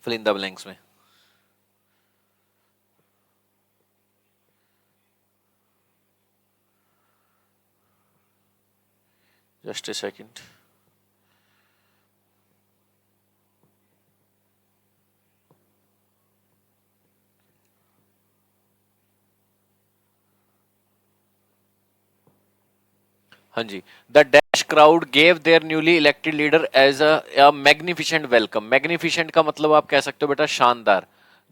Fill in the blanks में। Just a second. हाँ जी। The dash crowd gave their newly elected leader as a magnificent welcome. Magnificent का मतलब आप कह सकते हो बेटा शानदार।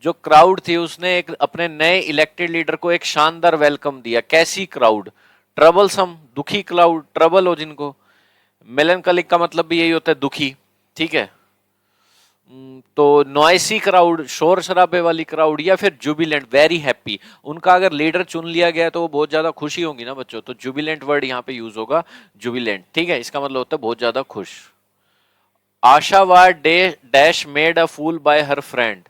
जो क्राउड थी उसने एक अपने नए इलेक्टेड लीडर को एक शानदार वेलकम दिया। कैसी क्राउड? ट्रबलसम, दुखी क्राउड, ट्रबल हो जिनको। मेलनकलिक का मतलब भी यही होता है, दुखी। ठीक है। तो नॉइसी क्राउड, शोर शराबे वाली क्राउड, या फिर जुबिलेंट, वेरी हैप्पी। उनका अगर लीडर चुन लिया गया तो वो बहुत ज्यादा खुशी होंगी ना बच्चों, तो जुबिलेंट वर्ड यहाँ पे यूज होगा, जुबिलेंट। ठीक है, इसका मतलब होता है बहुत ज्यादा खुश। Asha was dash made a fool by her friend.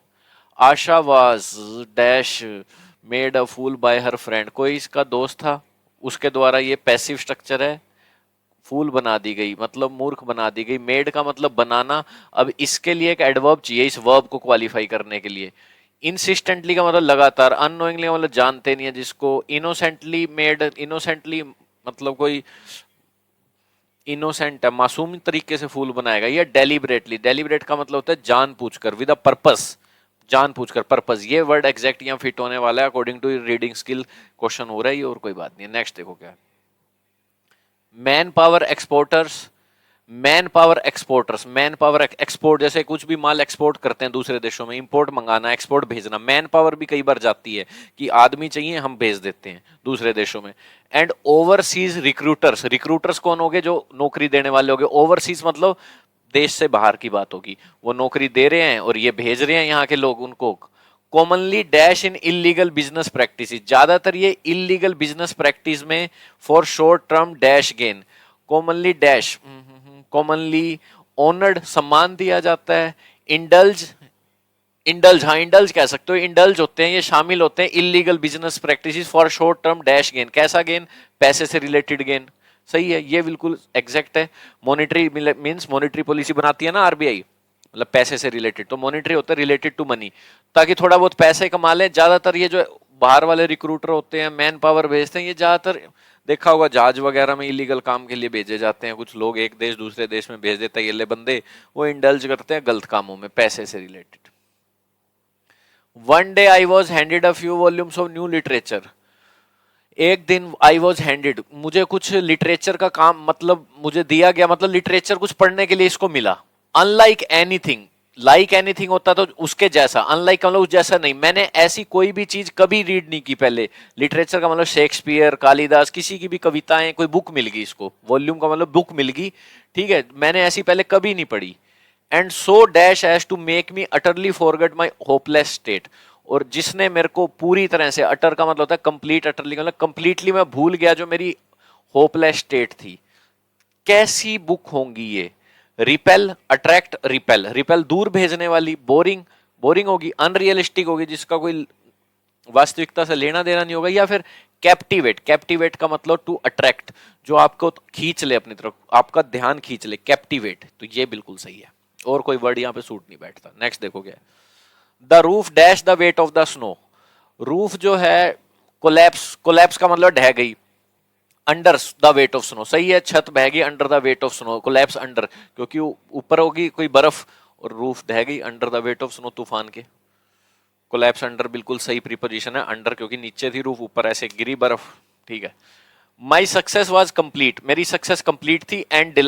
Asha was dash made a fool by her friend, कोई इसका दोस्त था, उसके द्वारा ये पैसिव स्ट्रक्चर है। फूल बना दी गई मतलब मूर्ख बना दी गई। मेड का मतलब बनाना। अब इसके लिए एक एडवर्ब चाहिए इस वर्ब को क्वालिफाई करने के लिए। इंसिस्टेंटली का मतलब लगातार। अननोइंगली का मतलब जानते नहीं है जिसको। इनोसेंटली मेड, इनोसेंटली मतलब कोई इनोसेंट है, मासूम तरीके से फूल बनाएगा। या डेलिबरेटली, डेलिबरेट का मतलब होता है जानबूझकर, विद अ पर्पस, जानबूझकर, पर्पस। ये वर्ड एग्जैक्ट यहाँ फिट होने वाला है according to reading skill question हो रहा है ये, और कोई बात नहीं है। नेक्स्ट देखो क्या है। Man power exporters. Man power exporters, man power export, जैसे कुछ भी माल एक्सपोर्ट करते हैं दूसरे देशों में, इंपोर्ट मंगाना, एक्सपोर्ट भेजना। मैन पावर भी कई बार जाती है कि आदमी चाहिए हम भेज देते हैं दूसरे देशों में। एंड ओवरसीज रिक्रूटर्स, रिक्रूटर्स कौन हो गए? जो नौकरी देने वाले हो गए। ओवरसीज मतलब देश से बाहर की बात होगी, वो नौकरी दे रहे हैं और ये भेज रहे हैं यहाँ के लोग उनको। Commonly dash in illegal business practice, ज्यादातर ये इलीगल बिजनेस प्रैक्टिस में for short term dash gain. Commonly dash, commonly honoured, सम्मान दिया जाता है। इंडल्ज, इंडल्ज, हाँ इंडल्ज कह सकते हो, इंडल्ज होते हैं, ये शामिल होते हैं illegal business practices for short term dash gain. कैसा गेन? पैसे से रिलेटेड गेन। सही है, ये बिल्कुल एग्जैक्ट है। मॉनेटरी मींस मॉनेटरी पॉलिसी बनाती है ना आरबीआई, मतलब पैसे से रिलेटेड, तो मॉनेटरी होता है रिलेटेड टू मनी, ताकि थोड़ा बहुत पैसे कमा ले। ज्यादातर ये जो बाहर वाले रिक्रूटर होते हैं, मैन पावर भेजते हैं, ये ज्यादातर देखा होगा जहाज वगैरह में इलीगल काम के लिए भेजे जाते हैं कुछ लोग, एक देश दूसरे देश में भेज देता है ये ले बंदे, वो इंडल्ज करते हैं गलत कामों में पैसे से related. One day I was handed a few volumes of new literature. एक दिन आई वॉज हैंडेड, मुझे कुछ लिटरेचर का काम, मतलब मुझे दिया गया, मतलब लिटरेचर कुछ पढ़ने के लिए इसको मिला। अनलाइक एनीथिंग, लाइक एनीथिंग होता तो उसके जैसा, अनलाइक का मतलब उस जैसा नहीं। मैंने ऐसी कोई भी चीज कभी रीड नहीं की पहले। लिटरेचर का मतलब शेक्सपियर, कालिदास, किसी की भी कविताएं, कोई बुक मिल गई इसको। वॉल्यूम का मतलब बुक मिल गई। ठीक है, मैंने ऐसी पहले कभी नहीं पढ़ी। And so dash as to make me utterly forget my hopeless state, और जिसने मेरे को पूरी तरह से, अटर का मतलब होता है कंप्लीट, अटरली मतलब कंप्लीटली मैं भूल गया जो मेरी होपलेस स्टेट थी। कैसी बुक होंगी ये? रिपेल, अट्रैक्ट, रिपेल, रिपेल दूर भेजने वाली। बोरिंग, बोरिंग होगी। अनरियलिस्टिक होगी, जिसका कोई वास्तविकता से लेना देना नहीं होगा। या फिर कैप्टिवेट, कैप्टिवेट का मतलब टू अट्रैक्ट, जो आपको खींच ले अपनी तरफ, आपका ध्यान खींच ले, कैप्टिवेट। तो ये बिल्कुल सही है, और कोई वर्ड यहाँ पे सूट नहीं बैठता। नेक्स्ट देखो क्या है। The roof dash the weight of the snow. Roof जो है कोलैप्स, कोलैप्स का मतलब ढह गई। Under the weight of snow, सही है, छत बह गई under the weight of snow, collapse under, क्योंकि ऊपर होगी कोई बर्फ और रूफ ढह गई under the weight of snow, तूफान के। कोलैप्स अंडर बिल्कुल सही प्रीपोजिशन है, अंडर क्योंकि नीचे थी रूफ, ऊपर ऐसे गिरी बर्फ। ठीक है। माई सक्सेस वॉज कंप्लीट, मेरी सक्सेस कंप्लीट थी। And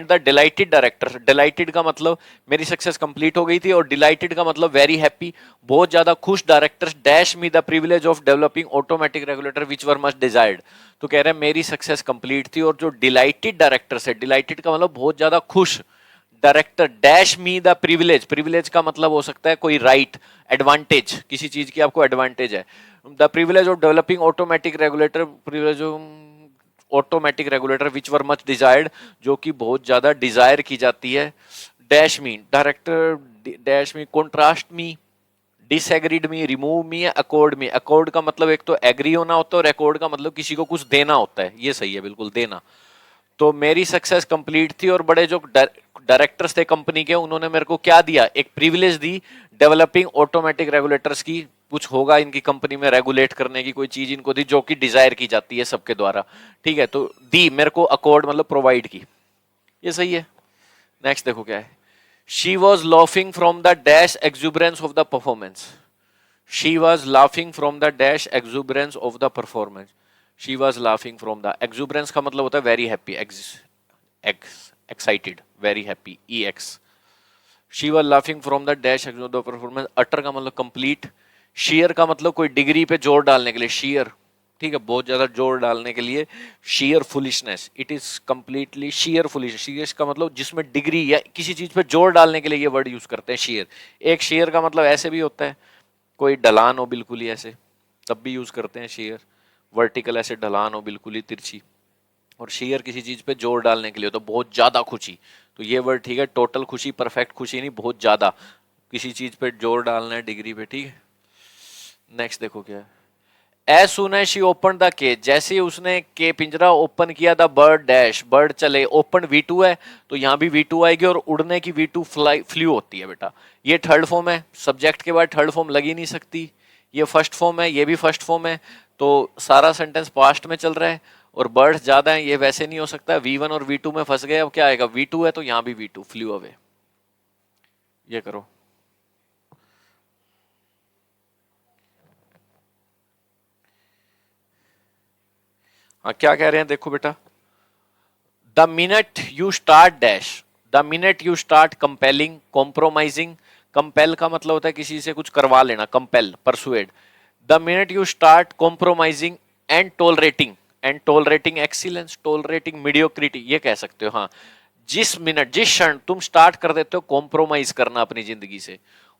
the dilated director, dilated का मतलब मेरी सक्सेस कंप्लीट हो गई थी, और डिलाइटेड का मतलब वेरी हैप्पी, बहुत ज्यादा खुश। Director dash me the privilege of developing automatic regulator which were much desired. तो कह रहे हैं मेरी सक्सेस कंप्लीट थी, और जो डिलाइटेड डायरेक्टर से, डिलाइटेड का मतलब बहुत ज्यादा खुश। Director dash me the privilege, privilege का मतलब हो सकता है कोई राइट, एडवांटेज, किसी चीज की आपको एडवांटेज है। The privilege of developing automatic regulator, privilege automatic regulator which were much desired, जो कि बहुत ज्यादा डिजायर की जाती है। Dash me, director dash me, contrast me, disagreed me, remove me, या अकॉर्ड मी। अकॉर्ड का मतलब एक तो एग्री होना होता है, और अकॉर्ड का मतलब किसी को कुछ देना होता है, ये सही है बिल्कुल, देना। तो मेरी सक्सेस कंप्लीट थी, और बड़े जो डायरेक्टर्स थे कंपनी के, उन्होंने मेरे को क्या दिया, एक privilege the developing automatic regulators की, कुछ होगा इनकी कंपनी में रेगुलेट करने की कोई चीज इनको दी जो कि डिजायर की जाती है सबके द्वारा, ठीक है, तो दी मेरे को अकॉर्ड मतलब प्रोवाइड की, ये सही है। नेक्स्ट देखो क्या है, she was laughing from the dash exuberance of the performance, she was laughing from the dash exuberance of the performance, she was laughing from the, exuberance का मतलब होता है very happy, excited, very happy, E X, she was laughing from the dash of the performance, utter का मतलब complete, share का मतलब कोई degree पे जोर डालने के लिए, शेयर, ठीक है, बहुत ज्यादा जोर डालने के लिए, share foolishness, it is completely share foolish, share का मतलब जिसमें डिग्री या किसी चीज पे जोर डालने के लिए ये वर्ड यूज करते हैं शेयर। एक शेयर का मतलब ऐसे भी होता है कोई ढलान हो बिल्कुल ही ऐसे, तब भी यूज करते हैं शेयर, वर्टिकल ऐसे ढलान हो बिल्कुल ही तिरछी, और शेयर किसी चीज पे जोर डालने के लिए तो बहुत ज्यादा खुशी, तो ये वर्ड ठीक है, टोटल खुशी, परफेक्ट खुशी नहीं, बहुत ज्यादा किसी चीज पे जोर डालना है डिग्री पे, ठीक है। नेक्स्ट देखो क्या है, as soon as she open the cage, जैसे ही उसने के पिंजरा ओपन किया, द बर्ड डैश, बर्ड चले, ओपन V2 है तो यहाँ भी V2 आएगी, और उड़ने की V2 फ्लू होती है बेटा, ये थर्ड फॉर्म है, सब्जेक्ट के बाद थर्ड फॉर्म लग ही नहीं सकती, ये फर्स्ट फॉर्म है, ये भी फर्स्ट फॉर्म है, तो सारा सेंटेंस पास्ट में चल रहा है, और बर्ड्स ज्यादा है, ये वैसे नहीं हो सकता, V1 और V2 में फंस गए, अब क्या आएगा, V2 है तो यहाँ भी V2 फ्लू अवे, ये करो। हाँ क्या कह रहे हैं देखो बेटा, the minute you start dash, the minute you start compelling, compromising, compel का मतलब होता है किसी से कुछ करवा लेना, compel, persuade, the minute you start compromising and tolerating excellence, tolerating mediocrity, ये कह सकते हो, हाँ, जिस मिनट जिस क्षण तुम स्टार्ट कर देते हो कॉम्प्रोमाइज करना अपनी जिंदगी से,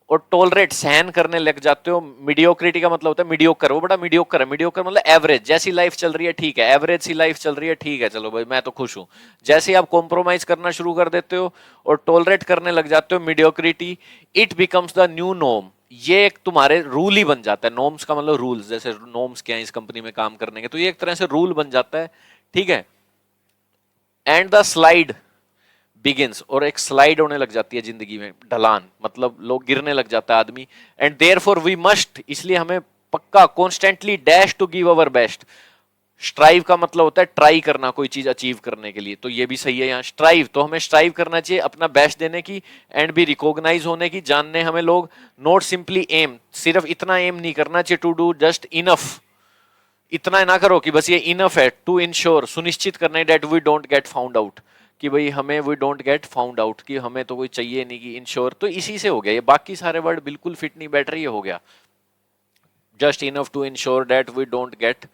और टोलरेट सहन करने लग जाते हो, मीडियोक्रिटी का मतलब होता है मीडियोकर, वो बड़ा मीडियोकर है, मीडियोकर मतलब एवरेज, जैसी लाइफ चल रही है ठीक है, एवरेज सी लाइफ चल रही है ठीक है, चलो भाई मैं तो खुश हूं, जैसे आप कॉम्प्रोमाइज करना शुरू कर देते हो और टोलरेट करने लग जाते हो mediocrity, it becomes the new norm, ये एक तुम्हारे रूल ही बन जाता है, नॉर्म्स का मतलब रूल्स, जैसे नॉर्म्स क्या है इस कंपनी में काम करने के, तो ये एक तरह से रूल बन जाता है, ठीक है। एंड द स्लाइड बिगिंस, और एक स्लाइड होने लग जाती है जिंदगी में, ढलान मतलब लोग गिरने लग जाता है आदमी, एंड देयरफॉर वी मस्ट, इसलिए हमें पक्का constantly dash to give our best, strive का मतलब होता है ट्राई करना कोई चीज अचीव करने के लिए, तो ये भी सही है यहाँ, स्ट्राइव तो हमें स्ट्राइव करना चाहिए अपना बेस्ट देने की, एंड भी रिकॉग्नाइज होने की, जानने हमें लोग, नॉट सिंपली एम, सिर्फ इतना एम नहीं करना चाहिए, टू डू जस्ट इनफ, इतना ना करो कि बस ये इनफ है, टू इंश्योर, सुनिश्चित करना है, that we don't get found out, कि भाई हमें we don't get found out, कि हमें तो कोई चाहिए नहीं, कि इंश्योर तो इसी से हो गया, ये बाकी सारे वर्ड बिल्कुल फिट नहीं बैठ रही, हो गया just enough to ensure that we don't get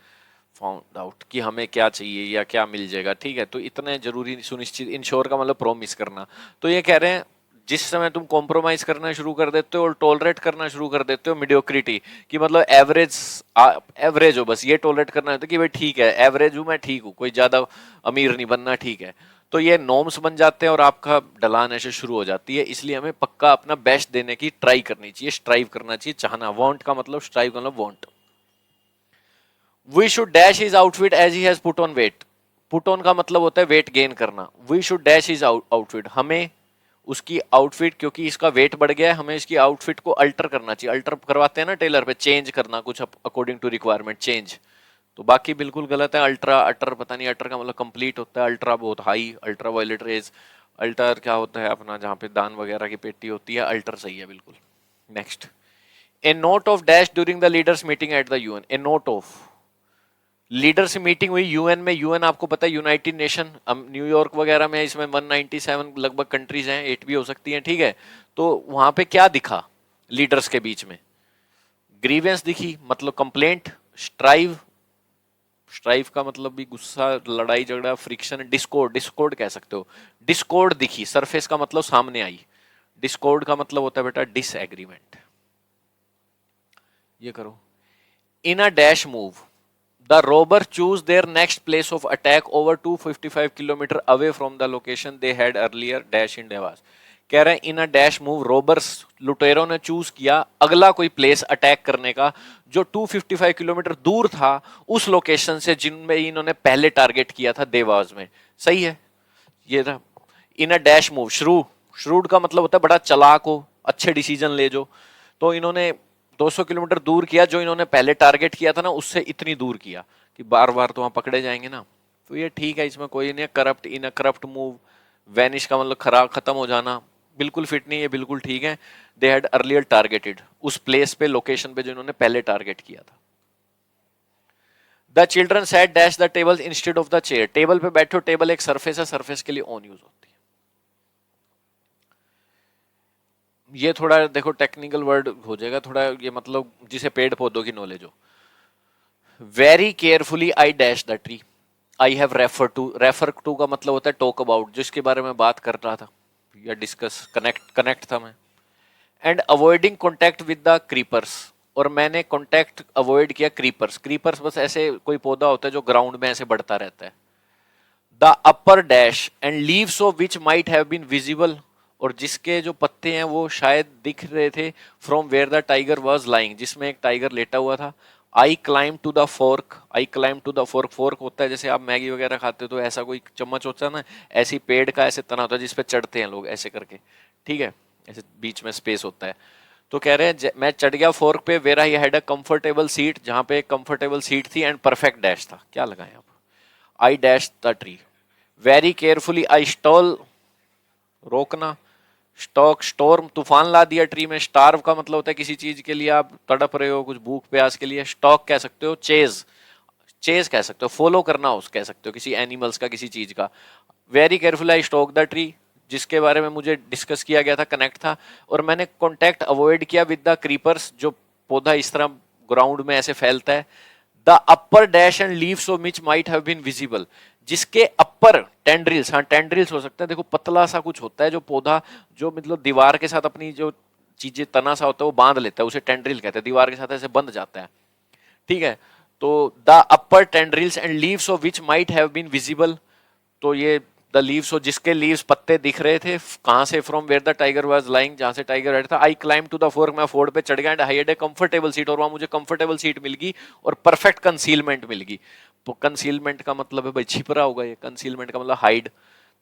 found out, कि हमें क्या चाहिए या क्या मिल जाएगा, ठीक है, तो इतने जरूरी, सुनिश्चित, इंश्योर का मतलब प्रॉमिस करना, तो ये कह रहे हैं जिस समय तुम कॉम्प्रोमाइज करना शुरू कर देते हो और टॉलरेट करना शुरू कर देते हो मीडियोक्रिटी, कि मतलब एवरेज, एवरेज हो, बस ये टॉलरेट करना होता है कि भाई ठीक है एवरेज हूं मैं, ठीक हूं, कोई ज्यादा अमीर नहीं बनना, ठीक है, तो ये नॉर्म्स बन जाते हैं और आपका ढलान ऐसे शुरू हो जाती है, इसलिए हमें पक्का अपना बेस्ट देने की ट्राई करनी चाहिए, स्ट्राइव करना चाहिए, चाहना, वांट का मतलब स्ट्राइव का मतलब want. We should dash his outfit as he has put on weight, put on का मतलब होता है वेट गेन करना, we should dash his outfit, हमें उसकी आउटफिट, क्योंकि इसका वेट बढ़ गया है, हमें इसकी आउटफिट को अल्टर करना चाहिए, अल्टर करवाते हैं ना टेलर पे, चेंज करना कुछ अकॉर्डिंग टू रिक्वायरमेंट, चेंज, तो बाकी बिल्कुल गलत है, अल्ट्रा, अटर पता नहीं, अटर का मतलब कंप्लीट होता है, अल्ट्रा बहुत high, ultraviolet rays, alter क्या होता है अपना जहाँ पे दान वगैरह की पेटी होती है, अल्टर सही है बिल्कुल। Next, A note of dash during the leaders meeting at the UN, A note of, leaders meeting हुई यूएन में, यूएन आपको पता है यूनाइटेड नेशन, न्यूयॉर्क वगैरह में, इसमें 197 लगभग कंट्रीज हैं, 8 भी हो सकती हैं, ठीक है, तो वहां पे क्या दिखा लीडर्स के बीच में, ग्रीवेंस दिखी मतलब कंप्लेंट, स्ट्राइव, स्ट्राइव का मतलब भी गुस्सा, लड़ाई झगड़ा, फ्रिक्शन, डिस्कॉर्ड, डिस्कॉर्ड कह सकते हो, डिस्कॉर्ड दिखी, सरफेस का मतलब सामने आई, डिस्कॉर्ड का मतलब होता है बेटा डिसएग्रीमेंट, ये करो। In a dash move, the robber choose their next place of attack over 255 kilometre away from the location they had earlier dash in Dewas, कह रहे हैं in a dash move, robbers लुटेरों ने चूज किया अगला कोई प्लेस अटैक करने का जो 255 किलोमीटर दूर था उस लोकेशन से जिनमें इन्होंने पहले टारगेट किया था देवास में, सही है, ये था, इन अ डैश मूव, श्रूड का मतलब होता है बड़ा चालाक हो, अच्छे डिसीजन ले जो। तो इन्होंने 200 किलोमीटर दूर किया, जो इन्होंने पहले टारगेट किया था ना उससे इतनी दूर किया कि बार बार तो वहां पकड़े जाएंगे ना। तो ये ठीक है, इसमें कोई नहीं। Corrupt, in a corrupt move, vanish का मतलब खराब, खत्म हो जाना, बिल्कुल फिट नहीं है, बिल्कुल ठीक है। दे हैड अर्लियर टारगेटेड, उस प्लेस पे, लोकेशन पे जो इन्होंने पहले टारगेट किया था। The children sat dash the table instead of the chair, table पे बैठो, टेबल एक सरफेस है, सरफेस के लिए ऑन यूज होती है। ये थोड़ा देखो टेक्निकल वर्ड हो जाएगा थोड़ा, ये मतलब जिसे पेड़ पौधों की नॉलेज हो। Very carefully I dash the tree, I have refer to, refer to का मतलब होता है टॉक अबाउट, जिसके बारे में बात कर रहा था या डिस्कस, कनेक्ट कनेक्ट था मैं। And avoiding contact with the creepers, और मैंने कॉन्टैक्ट अवॉइड किया क्रीपर्स, क्रीपर्स बस ऐसे कोई पौधा होता है जो ग्राउंड में ऐसे बढ़ता रहता है। The upper dash and leaves of which might have been visible, और जिसके जो पत्ते हैं वो शायद दिख रहे थे, from where the tiger was lying, जिसमें एक टाइगर लेटा हुआ था। I climb to the fork, I climb to the fork, fork होता है जैसे आप मैगी वगैरह खाते हो तो ऐसा कोई चम्मच होता है ना, ऐसी पेड़ का ऐसे तना होता है जिसपे चढ़ते हैं लोग ऐसे करके, ठीक है, ऐसे बीच में स्पेस होता है। तो कह रहे हैं मैं चढ़ गया फोर्क पे, where I had a comfortable seat, जहां पे एक कंफर्टेबल सीट थी, एंड परफेक्ट डैश था, क्या लगाए आप, I dash the tree. Very carefully I stall, रोकना, स्टॉक स्टॉर्म, तूफान ला दिया ट्री में। स्टार्व का मतलब होता है किसी चीज के लिए आप तड़प रहे हो, कुछ भूख प्यास के लिए। स्टॉक कह सकते हो, चेज, चेज कह सकते हो, फॉलो करना उस कह सकते हो किसी एनिमल्स का, किसी चीज का। Very careful I stock the tree, जिसके बारे में मुझे डिस्कस किया गया था, कनेक्ट था। और मैंने कॉन्टैक्ट अवॉइड किया विद द क्रीपर्स, जो पौधा इस तरह ग्राउंड में ऐसे फैलता है। The upper dash and leaves of which might have been visible, जिसके अपर टेंड्रिल्स, हाँ टेंड्रिल्स हो सकता है, देखो पतला सा कुछ होता है जो पौधा, जो मतलब दीवार के साथ अपनी जो चीजें, तना सा होता है वो बांध लेता है, उसे टेंड्रिल कहते हैं, दीवार के साथ ऐसे बंध जाता है, ठीक है। तो the upper tendrils and leaves of which might have been visible, तो ये द लीव्स, हो जिसके लीव्स पत्ते दिख रहे थे, कहां से, from where the tiger was lying, जहां से टाइगर बैठा था। I climb to the fork, मैं फोर्ड पे चढ़ गया, and I had a comfortable seat, और वहां मुझे कंफर्टेबल सीट मिल गई और परफेक्ट कंसीलमेंट मिल गई। तो कंसीलमेंट का मतलब है भाई छिप रहा होगा, ये कंसीलमेंट का मतलब हाइड,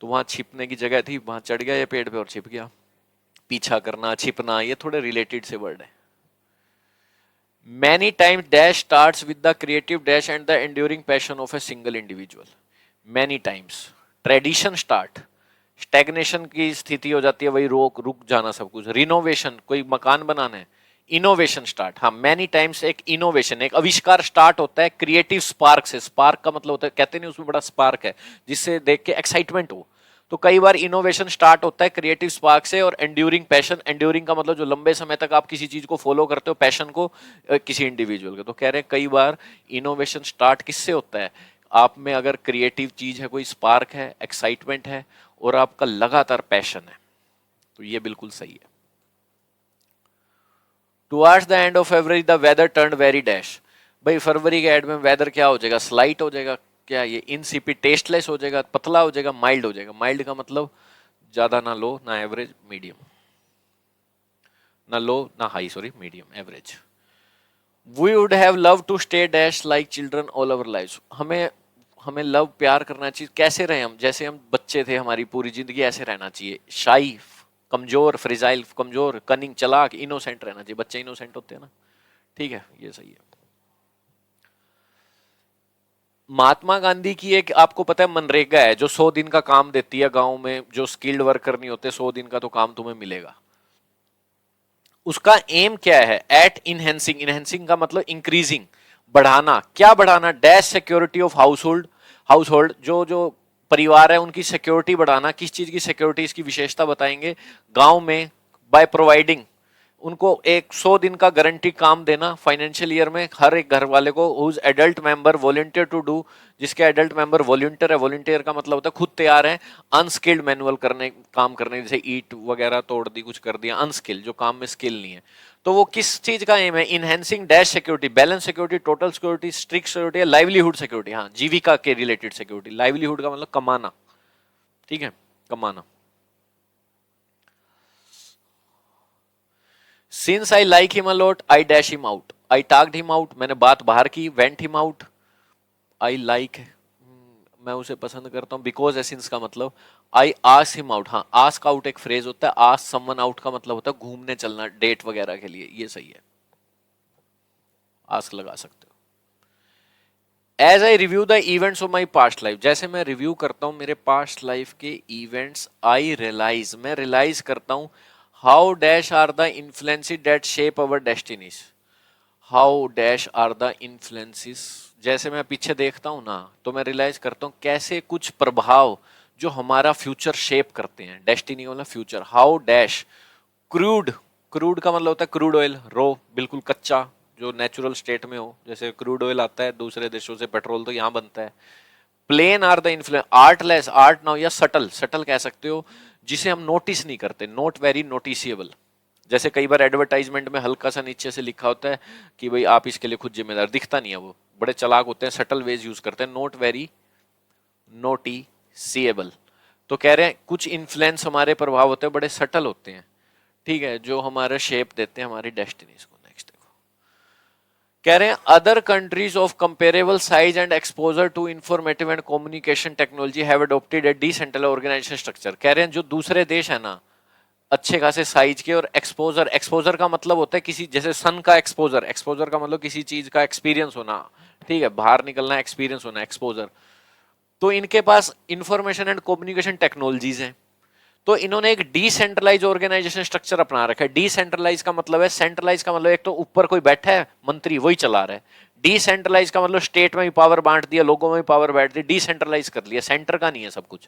तो वहां छिपने की जगह थी, वहां चढ़ गया ये पेड़ पे और छिप गया। पीछा करना, छिपना, ये थोड़े रिलेटेड से वर्ड है। Many times dash starts with the creative dash and the enduring passion of a single individual. Many times, tradition start, stagnation की स्थिति हो जाती है, वही रोक रुक जाना सब कुछ। रिनोवेशन, कोई मकान बनाना है। इनोवेशन स्टार्ट, हाँ मैनी टाइम्स एक इनोवेशन, एक आविष्कार स्टार्ट होता है क्रिएटिव स्पार्क से। स्पार्क का मतलब होता है, कहते नहीं उसमें बड़ा स्पार्क है जिससे देख के एक्साइटमेंट हो, तो कई बार इनोवेशन स्टार्ट होता है क्रिएटिव स्पार्क से। और एंड्यूरिंग पैशन, एंड्यूरिंग का मतलब जो लंबे समय तक आप किसी चीज को फॉलो करते हो, पैशन को किसी इंडिविजुअल के, तो कह रहे हैं कई बार इनोवेशन स्टार्ट किससे होता है, आप में अगर क्रिएटिव चीज है, कोई स्पार्क है, एक्साइटमेंट है, और आपका लगातार पैशन है, तो ये बिल्कुल सही है। Towards the end of February the weather turn very dash, भाई फरवरी के एंड में वेदर क्या हो जाएगा, स्लाइट हो जाएगा, क्या ये इनसिपिड, टेस्टलेस हो जाएगा, पतला हो जाएगा, माइल्ड हो जाएगा। माइल्ड का मतलब ज्यादा ना लो ना एवरेज, मीडियम, ना लो ना high, sorry medium, average. We would have love to stay dash like children all our life, हमें हमें लव प्यार करना चाहिए, कैसे रहे हम, जैसे हम बच्चे थे, हमारी पूरी जिंदगी ऐसे रहना चाहिए। शाई, कमजोर, फ्रिजाइल, कमजोर, कनिंग, चालाक, इनोसेंट रहना चाहिए, बच्चे इनोसेंट होते हैं ना, ठीक है, ये सही है। महात्मा गांधी की एक, आपको पता है मनरेगा है जो 100 दिन का काम देती है गांव में, जो स्किल्ड वर्कर नहीं होते, 100 दिन का तो काम तुम्हें मिलेगा। उसका एम क्या है, एट इनहेंसिंग, इनहेंसिंग का मतलब इंक्रीजिंग, बढ़ाना, क्या बढ़ाना, dash security of house hold, house hold जो जो परिवार है उनकी सिक्योरिटी बढ़ाना, किस चीज की सिक्योरिटी, इसकी विशेषता बताएंगे गांव में, बाय प्रोवाइडिंग, उनको एक 100 दिन का गारंटी काम देना फाइनेंशियल ईयर में, हर एक घर वाले को, whose adult member volunteer to do, जिसके एडल्ट मेंबर वॉलंटियर है, वॉलंटियर का मतलब होता है खुद तैयार है, अनस्किल्ड मैनुअल करने, काम करने, जैसे ईट वगैरह तोड़ दी, कुछ कर दिया, अनस्किल्ड, जो काम में स्किल नहीं है। तो वो किस चीज का एम है, enhancing dash security, balance security, total security, strict security, livelihood security, हाँ जीविका के रिलेटेड सिक्योरिटी, लाइवलीहुड का मतलब कमाना, ठीक है, कमाना। Since I like him a lot I dash him out, I टाक्ड him out, मैंने बात बाहर की, went him out, I like, मैं उसे पसंद करता हूँ बिकॉज एसिंस का मतलब आई आस्क हिम आउट। हाँ, आस्क आउट एक फ्रेज होता है, आस्क समवन आउट का मतलब होता है घूमने चलना, डेट वगैरह के लिए, ये सही है, आस्क लगा सकते हो। As I review the events of my past life, जैसे मैं रिव्यू करता हूँ मेरे पास्ट लाइफ के इवेंट्स, आई रियलाइज, मैं रियलाइज करता हूँ how dash are the influences that shape our destinies, how dash are the influences, जैसे मैं पीछे देखता हूँ ना तो मैं रियलाइज करता हूँ कैसे कुछ प्रभाव जो हमारा फ्यूचर शेप करते हैं, डेस्टिनी वाला future, how dash, crude, crude का मतलब होता है क्रूड ऑयल, रो, बिल्कुल कच्चा, जो नेचुरल स्टेट में हो, जैसे क्रूड ऑयल आता है दूसरे देशों से, पेट्रोल तो यहाँ बनता है। Plain are the influence, artless, art ना, या सटल, सटल कह सकते हो, जिसे हम नोटिस नहीं करते, नॉट वेरी नोटिसिएबल। जैसे कई बार एडवर्टाइजमेंट में हल्का सा नीचे से लिखा होता है कि भाई आप इसके लिए खुद जिम्मेदार, दिखता नहीं है, वो बड़े चालाक होते हैं, सटल वेज यूज करते हैं, नॉट वेरी नोटिसिएबल। तो कह रहे हैं कुछ इन्फ्लुएंस हमारे प्रभाव होते हैं बड़े सटल होते हैं, ठीक है, जो हमारा शेप देते हैं हमारी डेस्टिनीज को। नेक्स्ट देखो, कह रहे हैं other countries of comparable size and exposure to informative and communication technology have adopted a decentralised organisation structure. कह रहे हैं जो दूसरे देश है ना अच्छे खासे साइज के, और एक्सपोजर, एक्सपोजर का मतलब होता है किसी, जैसे सन का एक्सपोजर, एक्सपोजर का मतलब किसी चीज का एक्सपीरियंस होना, ठीक है, बाहर निकलना, एक्सपीरियंस होना, एक्सपोजर। तो इनके पास इंफॉर्मेशन एंड कम्युनिकेशन टेक्नोलॉजीज हैं, तो इन्होंने एक डिसेंट्रलाइज ऑर्गेनाइजेशन स्ट्रक्चर अपना रखा है। डिसेंट्रलाइज का मतलब है, सेंट्रलाइज का मतलब एक तो ऊपर कोई बैठा है मंत्री वही चला रहा है, डिसेंट्रलाइज का मतलब स्टेट में भी पावर बांट दिया, लोगों में भी पावर बांट दी, डिसेंट्रलाइज कर लिया, सेंटर का नहीं है सब कुछ।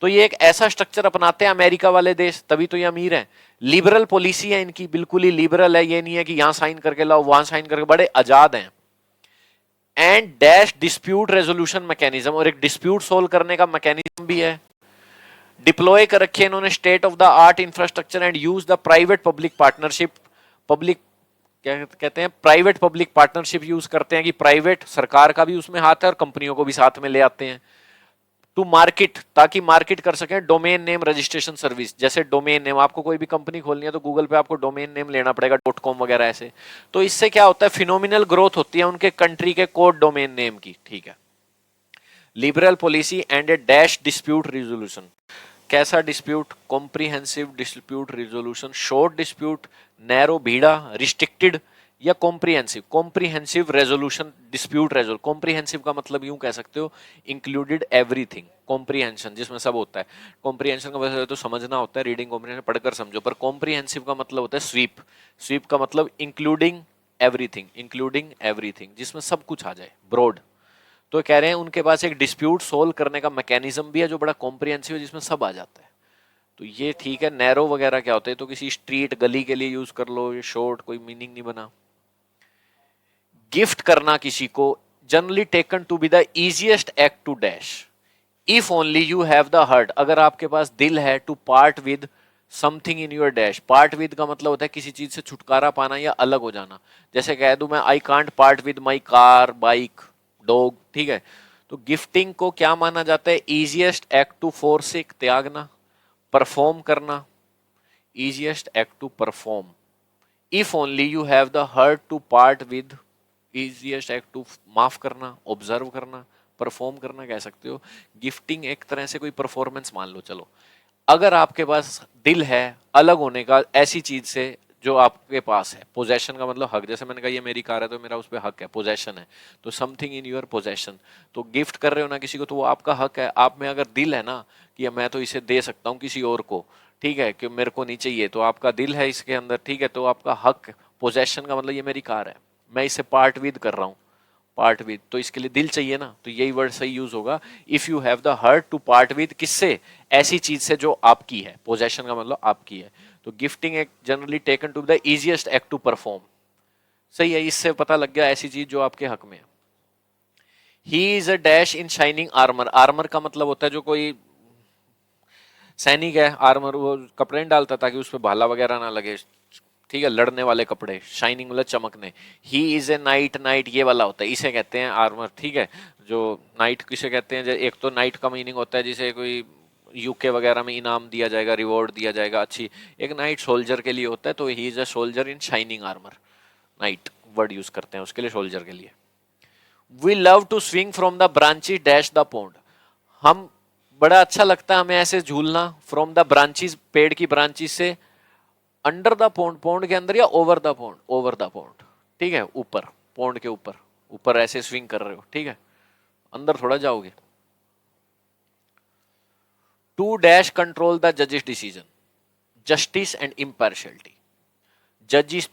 तो ये एक ऐसा स्ट्रक्चर अपनाते हैं अमेरिका वाले देश, तभी तो ये अमीर है। लिबरल पॉलिसी है इनकी, बिल्कुल ही लिबरल है, ये नहीं है कि यहां साइन करके लाओ वहां साइन करके, बड़े आजाद हैं। And dash dispute resolution mechanism, और एक डिस्प्यूट सोल्व करने का मैकेनिज्म भी है। डिप्लॉय कर रखे इन्होंने state of the art infrastructure and use the private public partnership, public क्या कहते हैं, प्राइवेट पब्लिक पार्टनरशिप यूज करते हैं कि प्राइवेट, सरकार का भी उसमें हाथ है और कंपनियों को भी साथ में ले आते हैं। टू मार्केट, ताकि मार्केट कर सकें, डोमेन नेम रजिस्ट्रेशन सर्विस, जैसे डोमेन नेम, आपको कोई भी कंपनी खोलनी है तो गूगल पे आपको डोमेन नेम लेना पड़ेगा, .com वगैरह ऐसे। तो इससे क्या होता है, फिनोमिनल ग्रोथ होती है उनके कंट्री के कोड डोमेन नेम की, ठीक है। Liberal policy and a dash dispute resolution, कैसा dispute, comprehensive dispute resolution, short dispute, narrow भीड़ा, रिस्ट्रिक्टेड, या comprehensive, comprehensive resolution, dispute resolve, comprehensive का मतलब यूं कह सकते हो इंक्लूडेड एवरीथिंग, कॉम्प्रिहेंशन जिसमें सब होता है, कॉम्प्रिहेंशन का मतलब तो समझना होता है, रीडिंग कॉम्प्रिहेंशन पढ़कर समझो, पर कॉम्प्रिहेंसिव का मतलब होता है स्वीप, स्वीप का मतलब इंक्लूडिंग एवरीथिंग, इंक्लूडिंग एवरीथिंग जिसमें सब कुछ आ जाए, ब्रॉड। तो कह रहे हैं उनके पास एक डिस्प्यूट सोल्व करने का मैकेनिज्म भी है जो बड़ा कॉम्प्रिहेंसिव है, जिसमें सब आ जाता है। तो ये ठीक है। नैरो वगैरह क्या होता है, तो किसी स्ट्रीट गली के लिए यूज कर लो, ये शॉर्ट कोई मीनिंग नहीं बना। गिफ्ट करना किसी को, generally taken to be the easiest act to dash, if only you have the heart, अगर आपके पास दिल है, to part with something in your dash, part with का मतलब होता है किसी चीज से छुटकारा पाना या अलग हो जाना, जैसे कह दूं मैं I can't part with my car, bike, dog, ठीक है। तो गिफ्टिंग को क्या माना जाता है, इजीएस्ट एक्ट टू फोरसेक, त्यागना, परफॉर्म करना, easiest act to perform, if only you have the heart to part with, easiest act to माफ करना, ऑब्जर्व करना, परफॉर्म करना कह सकते हो। गिफ्टिंग एक तरह से कोई परफॉर्मेंस मान लो, चलो अगर आपके पास दिल है अलग होने का ऐसी चीज से जो आपके पास है, पोजेशन का मतलब हक, जैसे मैंने कहा ये मेरी कार है तो मेरा उस पर हक है, पोजेशन है, तो समथिंग इन योर पोजेशन, तो गिफ्ट कर रहे हो ना किसी को तो वो आपका हक है। आप में अगर दिल है ना कि मैं तो इसे दे सकता हूँ किसी और को, ठीक है, कि मेरे को नहीं चाहिए, तो आपका दिल है इसके अंदर, ठीक है, तो आपका हक, पोजेशन का मतलब ये मेरी कार है, मैं इसे पार्ट विद कर रहा हूँ, पार्ट विद, तो इसके लिए दिल चाहिए ना, तो यही वर्ड सही यूज होगा, if you have the heart to part with, किससे, ऐसी चीज से जो आपकी है, पोजेशन का मतलब आपकी है। तो गिफ्टिंग एक generally taken to the easiest act to perform, सही है, इससे पता लग गया ऐसी चीज जो आपके हक में है। ही is a dash in shining armour, armour का मतलब होता है जो कोई सैनिक है, आर्मर वो कपड़े नहीं डालता ताकि उस पर भाला वगैरह ना लगे, ठीक है, लड़ने वाले कपड़े, शाइनिंग मतलब चमकने। He is a night, night ये वाला होता है, इसे कहते हैं आर्मर, ठीक है। जो नाइट किसे कहते हैं, एक तो नाइट का मीनिंग होता है जिसे कोई यूके वगैरह में इनाम दिया जाएगा, रिवॉर्ड दिया जाएगा अच्छी, एक नाइट सोल्जर के लिए होता है, तो he is a soldier in shining armour, knight word use करते हैं उसके लिए, सोल्जर के लिए। We love to swing from the branches dash the pond, हम बड़ा अच्छा लगता है हमें ऐसे झूलना फ्रॉम द ब्रांचेस, पेड़ की ब्रांचेस से अंडर द पॉन्ड, पॉन्ड के अंदर या over the pond, over the pond, ठीक है, ऊपर, पॉन्ड के ऊपर, ऊपर ऐसे स्विंग कर रहे हो, ठीक है, अंदर थोड़ा जाओगे। टू डैश कंट्रोल द जजेस डिसीजन, जस्टिस एंड इम्पार्शियलिटी। जजिस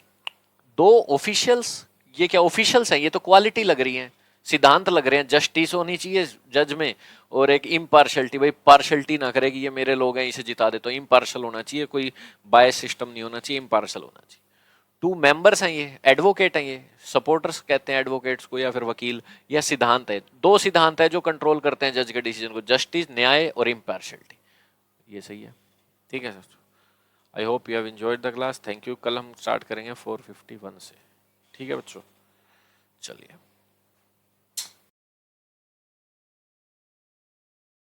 दो ऑफिशियल्स, ये क्या ऑफिशियल्स हैं, ये तो क्वालिटी लग रही है, सिद्धांत लग रहे हैं, जस्टिस होनी चाहिए जज में, और एक इम्पार्शलिटी, भाई पार्शलिटी ना करेगी, ये मेरे लोग हैं इसे जिता दे, तो इम्पार्शल होना चाहिए, कोई बायस सिस्टम नहीं होना चाहिए, इम्पार्शल होना चाहिए। टू मेंबर्स हैं, ये एडवोकेट हैं, ये सपोर्टर्स कहते हैं एडवोकेट्स को, या फिर वकील, या सिद्धांत है, दो सिद्धांत है जो कंट्रोल करते हैं जज के डिसीजन को, जस्टिस, न्याय, और इम्पार्शलिटी। ये सही है, ठीक है sir. I hope you have enjoyed the class, thank you. कल हम स्टार्ट करेंगे 451 से, ठीक है बच्चों, चलिए।